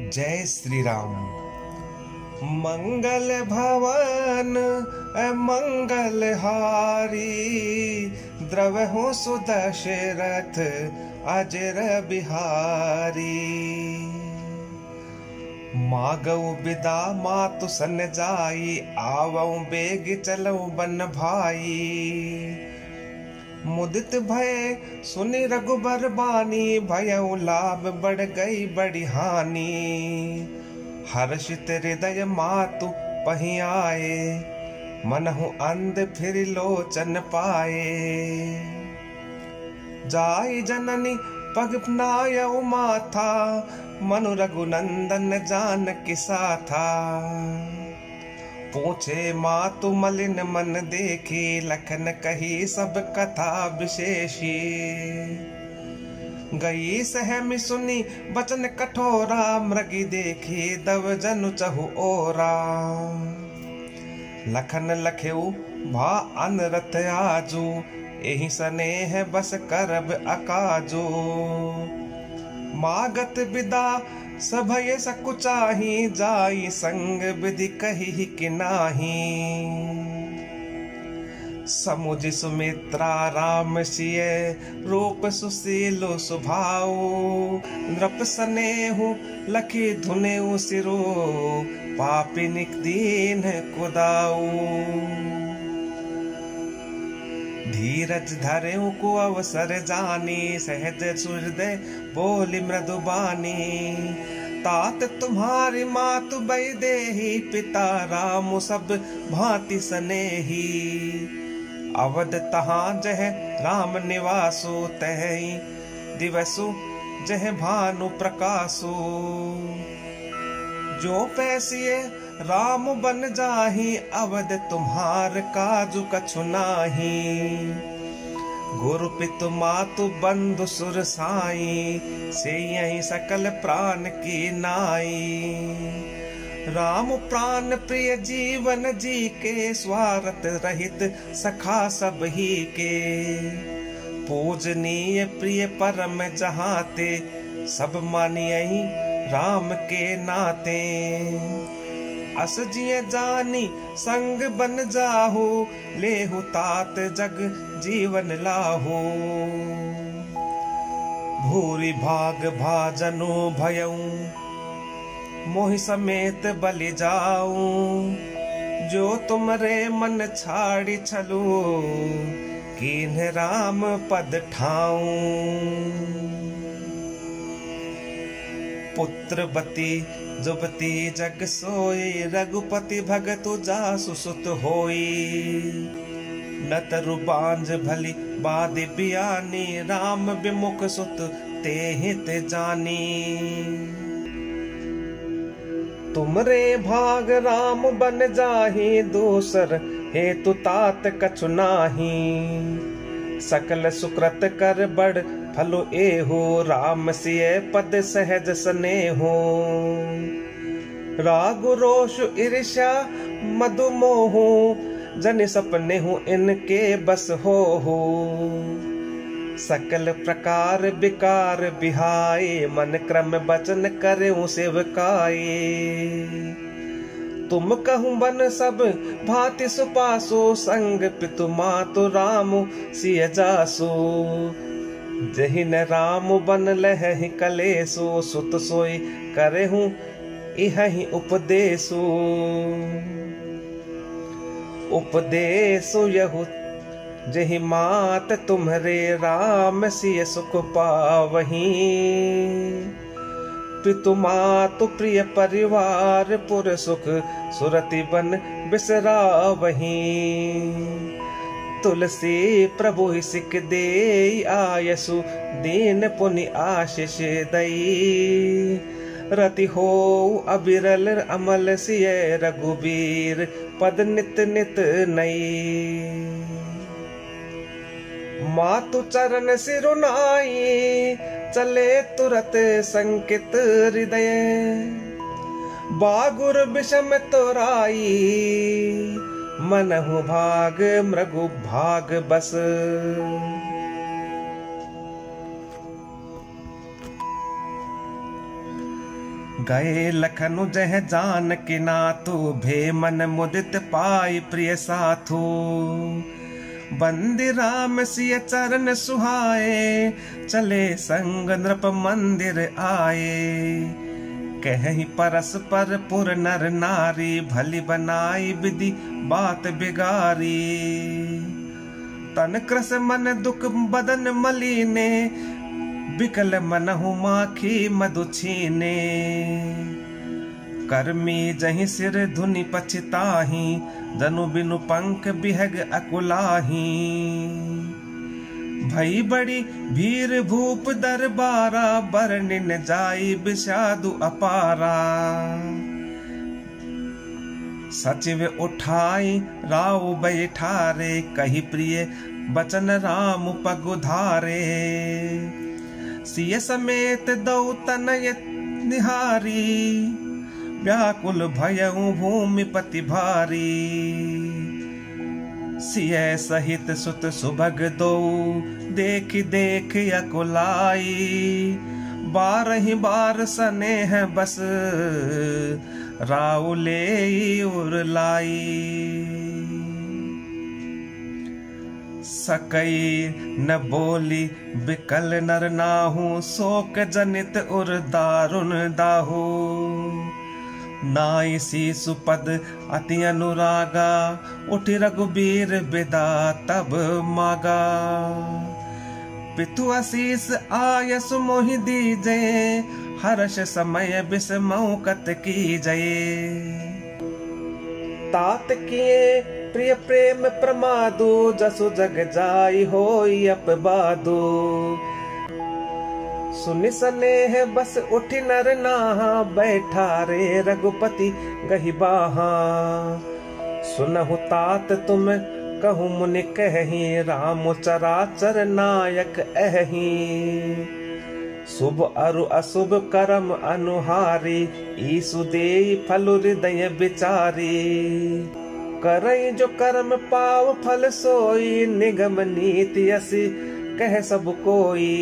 जय श्री राम। मंगल भवन मंगल हारी, द्रवहु सुदशरथ अजर बिहारी। मागऊ बिदा मातु सन जाई, आवऊ बेग चलऊ बन भाई। मुदित भय सुनि रघुबर बानी, भयउ लाभ बढ़ गई बड़ी हानि। हर्षित हृदय मातु पहि आए, मनहु अंध फिर लोचन पाए। जाई जननी पग नायउ माथा, मनु रघुनंदन जानकी साथा। पूछे मातु मलिन मन देखी, लखन कही सब कथा विशेषी। गई सहमी सुनी बचन कठोरा, मृगी देखी दव जनु चहु ओरा। लखन लखेऊ भा अनरथ आजू, एहि स्नेह बस करब अकाजू। मागत विदा सभय सकुचाही, जाई संग विधि कही कि नाही। समुझ सुमित्रा राम सिय, रूप सुशीलो सुभाऊ। नृप स्नेहु लखी धुनेउ सिरो, पापिनिक दीन कुदाऊ। धीरज धरेउ को अवसर जानी, सहज हृदय बोली मृदुबानी। तात तुम्हारी मातु बैदेही, पिता राम सब भांति स्नेही। अवध तहाँ जह राम निवासो, तहि दिवसु जह भानु प्रकाशो। जो पैसिए राम बन जाही, अवध तुम्हार काजु कछु नाही। गुरु पितु मातु बंधु सुर साई, से यही सकल प्राण की नाई। राम प्राण प्रिय जीवन जी के, स्वार्थ रहित सखा सब ही के। पूजनीय प्रिय परम जहाते, सब मानियहि राम के नाते। अस जिय जानी संग बन जाहु, लेहु तात जग जीवन लाहु। भूरि भाग भाजनु भयऊ, मोहि समेत बलि जाऊं। जो तुमरे मन छाड़ी छलू, कीन्ह राम पद ठाऊं। पुत्रवती जुबती जग सोई, रघुपति भगतु जासु सुत होई। न तरु बांझ भली बादि बियानी, राम विमुख सुत ते हित जानी। तुमरे भाग राम बन जाही, दूसर हेतु तात कछु नाही। सकल सुकृत कर बड़ फलो एहो, राम सिय पद सहज स्नेहो। राग रोष ईर्ष्या मधु मोहु, जन सपने हूँ इनके बस हो। सकल प्रकार विकार बिहाए, मन क्रम बचन करें सेवकाए। तुम कहूँ बन सब भांति सुपासो, संग पितु मातु राम सिय जासो। जहि न राम बन लहि कलेसो, सुत सोई करेहूँ इहि उपदेसो। उपदेसो यहु जहि मात, तुम्हरे राम सिय सुख पावहीं। पितु मातु प्रिय परिवार, पुर सुख सुरति बन बिसरावहीं। तुलसी प्रभु सिख दे आयसु, दीन पुनि आशीष दई। रति हो अबिरल अमल सिय, रघुबीर पद नित नित नई। मातु चरण सिरुनाई, चले तुरत संकित हृदय। बागुर विषम तोराई, मनहु भाग मृगु भाग बस। गए लखनु जह जान कि नाथु, भे मन मुदित पाई प्रिय साथु। बंदी राम सिय चरण सुहाए, चले संग नृप मंदिर आए। कहीं परस्पर पुर नर नारी, भली बनाई विधि बात बिगारी। तन क्रस मन दुख बदन मलीने, बिकल मनहु माखी मधु छीने। कर्मी जहि सिर धुनि पछताही, जनु बिनु पंख बिहग अकुलाही। भई बड़ी भीर भूप दरबारा, बरनिन जाई विषादु अपारा। सचिव उठाई राव बैठारे, कही प्रिय बचन राम पगुधारे। सिय समेत दौ तनय निहारी, व्याकुल भयउ भूमि पति भारी। सिय सहित सुत सुभग दो, देख देख अकुलाई। बारहि बार स्नेह बस, राव ले उरलाई। सकई न बोली बिकल नर नाहु, शोक जनित उर दारुण दाहु। नाई सी सुपद अति अनुरागा, उठि रघुबीर बिदा तब मागा। पितु आशीष आयस मोहि दीजे, हर्ष समय बिसमौ कत कीजये। तात किए प्रिय प्रेम प्रमादु, जसु जग जाई होई अपबादु। सुनि स्नेह बस उठि नर नाहा, बैठा रे रघुपति गहि बाहा। सुनहु तात तुम कहु मुनि कहि, राम चराचर नायक अहि। शुभ अरु अशुभ करम अनुहारी, ईसु देई फल हृदय विचारी। करई जो कर्म पाव फल सोई, निगम नीति असि कह सब कोई।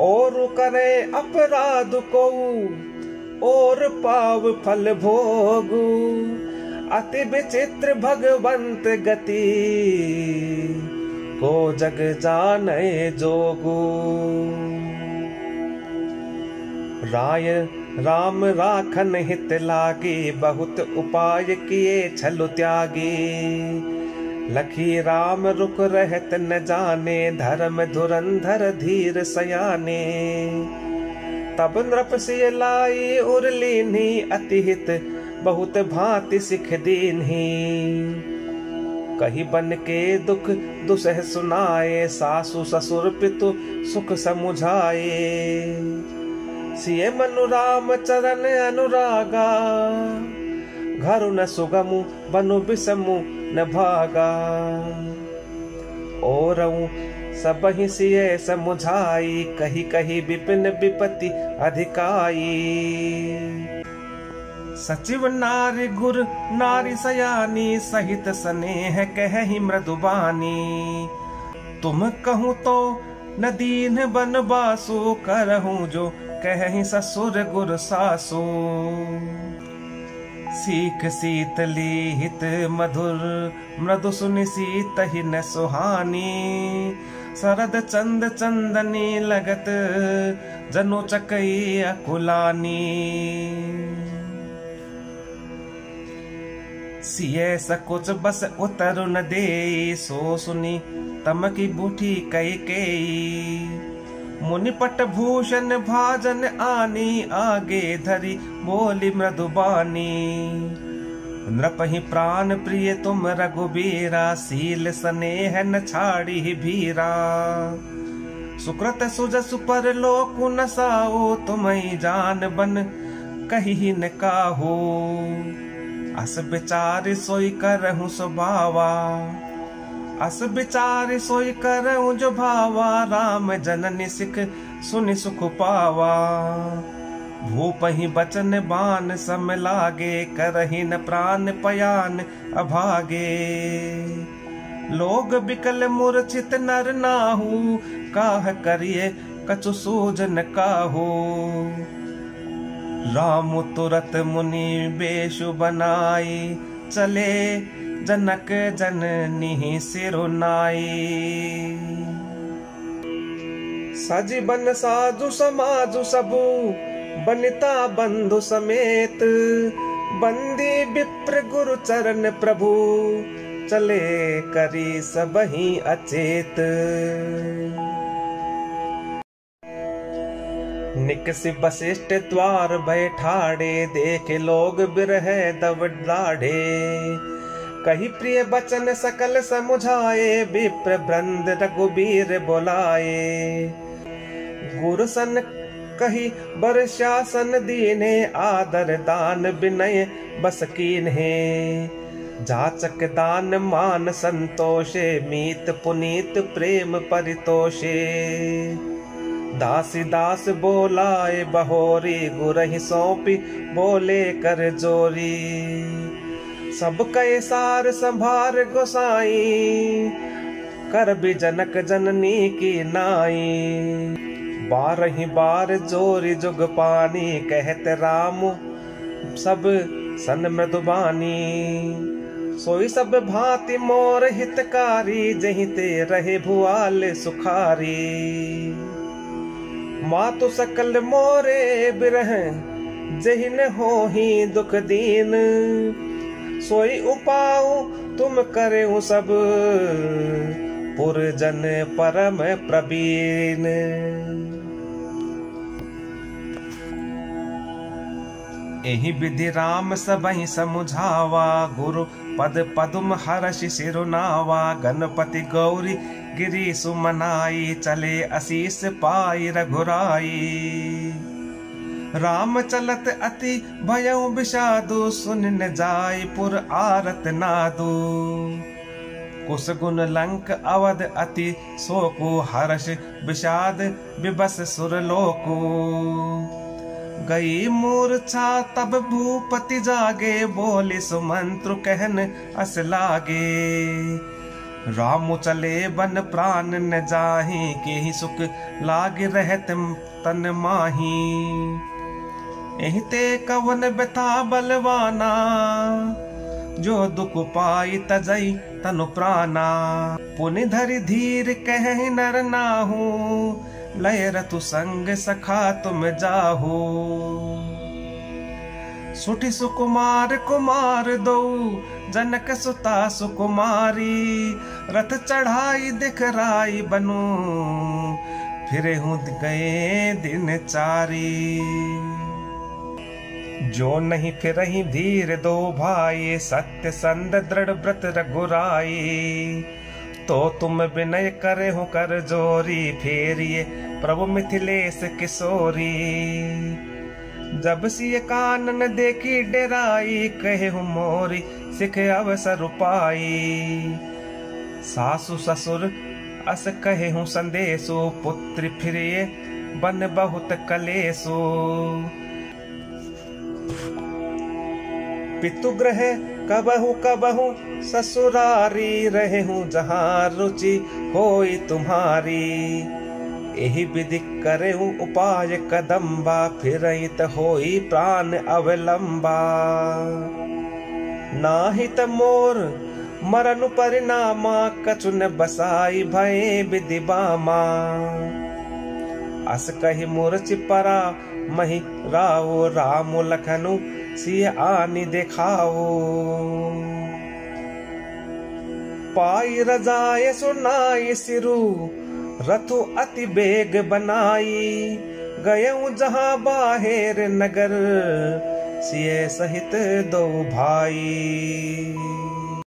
और करे अपराध को, और पाव फल भोगु। अति विचित्र भगवंत गति, को जग जाने जोगु। राय राम राखन हित लागे, बहुत उपाय किए छलु त्यागे। लखी राम रुक रहत न जाने, धर्म धुरंधर धीर सयाने। तब नृप सिय लाई उर लीन्ही, अति हित बहुत भांति सिख दीन्ही। कही बन के दुख दुसह सुनाए, सासु ससुर पितु सुख समुझाए। सिय मनु राम चरण अनुरागा, घर न सुगमु बनु बिसमु न भागा। औरऊ सबहि सिय समुझाई, कही कही विपिन विपत्ति अधिकाई। सचिव नारी गुर नारी सयानी, सहित स्नेह कहि मृदुबानी। तुम कहूँ तो न दीन बन बासु, करहूँ जो कहि ससुर गुर सासु। सीख शीतली हित मधुर, मृदु सुनि सीत ही न सुहानी। शरद चंद चंदनी लगत, जनु चकई अकुलानी। सिय सकुच बस उतर न दे, सो सुनी तम की बूठी कैकेयी। मुनि पट भूषण भाजन आनी, आगे धरी बोली मृदुबानी। नृपहि प्राण प्रिय तुम रघुबीरा, शील स्नेह न छाड़ी भीरा। सुकृत सुजस पर लोक न साओ, तुम्हि जान बन कही न काहो। अस विचार सोई करहु स्वभावा, अस विचार सोई करहु जो भावा। राम जननी सिख सुनि सुख पावा। भूपहि बचन बान सम लागे, करहि न प्राण पयान अभागे। लोग बिकल मूर्छित नर नाहु, काह करिए कछु सूझ न काहू। राम तुरत मुनि बेशु बनाई, चले जनक जननी सिरुनाई। सज बन साधु समाजु सबु, बनिता बंधु समेत, बंदी विप्र गुरु चरण प्रभु, चले करी सबहि अचेत। निकसि वशिष्ठ द्वार बैठाड़े, देखे लोग बिरह दब दाढ़े। कही प्रिय बचन सकल समुझाए, विप्र वृंद रघुबीर बोलाए। गुरु सन कही बर शासन दीने, आदर दान विनय बस कीन्हे। जाचक दान मान संतोषे, मीत पुनीत प्रेम परितोषे। दासी दास बोलाए बहोरी, गुरहि सौंपी बोले कर जोरी। सब कहे सार संभार गोसाई, कर भी जनक जननी की नाई। बारही बार जोरी जुग पानी, कहते राम सब सन मृदुबानी। सोई सब भांति मोर हितकारी, जहीं ते रहे भुआल सुखारी। मातु सकल मोरे बिरह, जहिन होही दुख दीन। सोई उपाऊ तुम करे सब, पुरजन परम प्रवीण। एहि विधि राम सबहि समुझावा, गुरु पद पदुम हर्षि सिरुनावा। गणपति गौरी गिरी सुमनाई, चले असीस पाई रघुराई। राम चलत अति भयउ विषादु, सुन न जाय पुर आरत नादु। कुश गुण लंक अवध अति शोकु, हर्ष विषाद विबस सुरलोकु। गई मूर्छा तब भूपति जागे, बोले सुमंत्रु कहन अस लागे। राम चले बन प्राण न जाहि, केहि सुख लाग रहत तन माही। एहि ते कवन व्यथा बलवाना, जो दुख पाई तजई तनु प्राणा। पुनि धरि धीर कह नर नाहु, लय रतु संग सखा तुम जाहु। सुठी सुकुमार कुमार दो, जनक सुता सुकुमारी। रथ चढ़ाई दिखराई बनु, फिरे हूँ गए दिन चारी। जो नहीं फिरहि धीर दो भाई, सत्य संद दृढ़ व्रत रघुराई। तो तुम विनय करे हो कर जोरी, फेरिए प्रभु मिथिलेश किशोरी। जब सिय कानन देखी डेराई, कहे हूँ मोरी सिख अवसर पाई। सासु ससुर अस कहे हूँ संदेशो, पुत्र फिरिए बन बहुत कलेसो। पितुग्रह कबहु कबहु ससुरारी, रहे हूँ जहाँ रुचि होई तुम्हारी। एहि विधि करे हूँ उपाय कदम्बा, फिरहित होई प्राण अवलंबा। नाहित मोर मरनु परिणामा, कछु न बसाई भये विधि बामा। अस कहि मूर्छि परा महि राव, राम लखनु सिय आनि देखाओ। पाई रजाए सुनाई सिरु, रथु अति बेग बनाई। गयऊ जहाँ बाहेर नगर, सिय सहित दो भाई।